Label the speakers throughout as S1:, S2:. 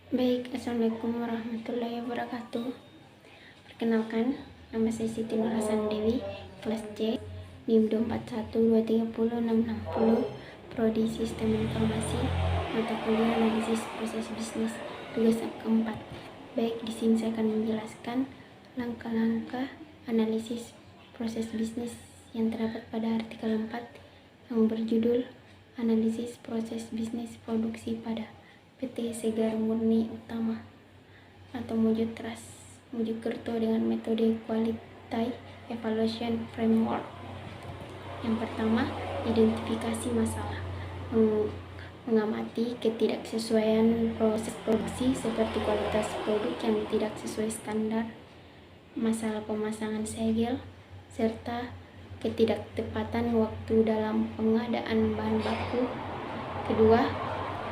S1: Baik, Assalamualaikum warahmatullahi wabarakatuh. Perkenalkan, nama saya Siti Nurhasan Dewi, kelas C, NIM 241230660, Prodi Sistem Informasi, mata kuliah Analisis Proses Bisnis, tugas keempat. Baik, di sini saya akan menjelaskan langkah-langkah analisis proses bisnis yang terdapat pada artikel 4 yang berjudul Analisis Proses Bisnis Produksi pada PT Segar Murni Utama atau Mojokerto dengan metode Quality Evaluation Framework. Yang pertama, identifikasi masalah. Mengamati ketidaksesuaian proses produksi seperti kualitas produk yang tidak sesuai standar, masalah pemasangan segel, serta ketidaktepatan waktu dalam pengadaan bahan baku. Kedua,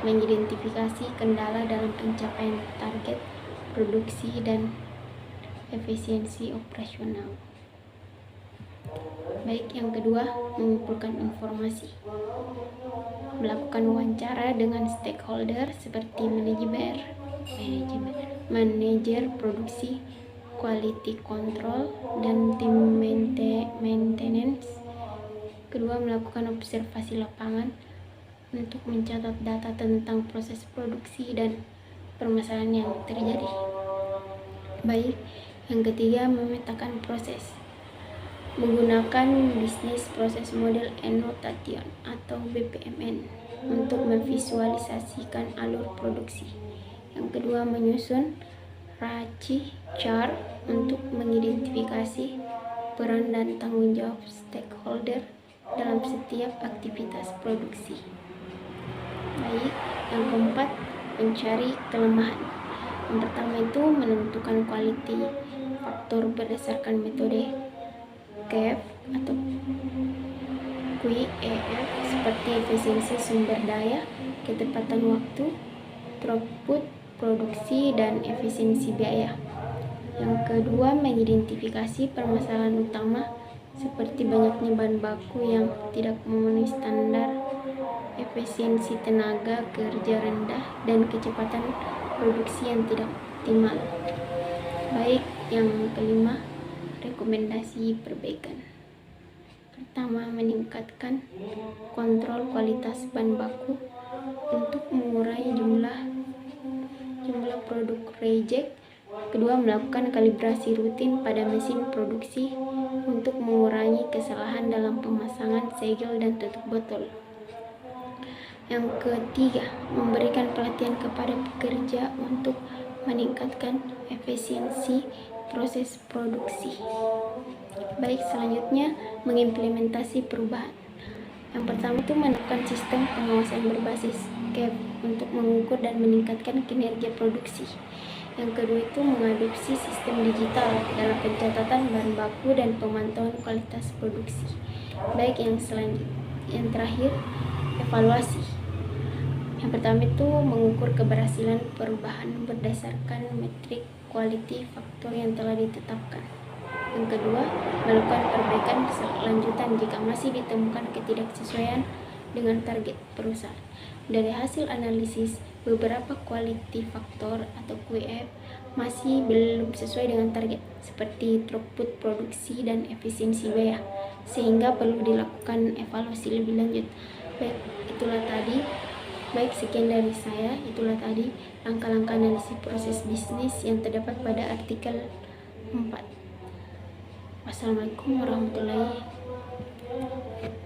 S1: mengidentifikasi kendala dalam pencapaian target produksi dan efisiensi operasional. Baik, yang kedua, mengumpulkan informasi. Melakukan wawancara dengan stakeholder seperti manajer produksi, quality control, dan tim maintenance. Kedua, melakukan observasi lapangan untuk mencatat data tentang proses produksi dan permasalahan yang terjadi. Baik, yang ketiga, memetakan proses. Menggunakan Business Process Model and Notation atau BPMN untuk memvisualisasikan alur produksi. Yang kedua, menyusun RACI chart untuk mengidentifikasi peran dan tanggung jawab stakeholder dalam setiap aktivitas produksi. Baik, yang keempat, mencari kelemahan. Yang pertama itu menentukan quality faktor berdasarkan metode QEF atau QEF seperti efisiensi sumber daya, ketepatan waktu, throughput produksi, dan efisiensi biaya. Yang kedua, mengidentifikasi permasalahan utama seperti banyaknya bahan baku yang tidak memenuhi standar, efisiensi tenaga kerja rendah, dan kecepatan produksi yang tidak optimal. Baik, yang kelima, rekomendasi perbaikan. Pertama, meningkatkan kontrol kualitas bahan baku untuk mengurangi jumlah produk reject. Kedua, melakukan kalibrasi rutin pada mesin produksi untuk mengurangi kesalahan dalam pemasangan segel dan tutup botol. Yang ketiga, memberikan pelatihan kepada pekerja untuk meningkatkan efisiensi proses produksi. Baik, selanjutnya mengimplementasi perubahan. Yang pertama itu menerapkan sistem pengawasan berbasis QEF untuk mengukur dan meningkatkan kinerja produksi. Yang kedua itu mengadopsi sistem digital dalam pencatatan bahan baku dan pemantauan kualitas produksi. Baik, yang terakhir, evaluasi. Yang pertama itu mengukur keberhasilan perubahan berdasarkan metrik quality faktor yang telah ditetapkan. Yang kedua, melakukan perbaikan lanjutan jika masih ditemukan ketidaksesuaian dengan target perusahaan. Dari hasil analisis, beberapa quality faktor atau QEF masih belum sesuai dengan target, seperti throughput produksi dan efisiensi biaya, sehingga perlu dilakukan evaluasi lebih lanjut. Baik, sekian dari saya. Itulah tadi langkah-langkah analisis proses bisnis yang terdapat pada artikel 4. Wassalamualaikum warahmatullahi wabarakatuh.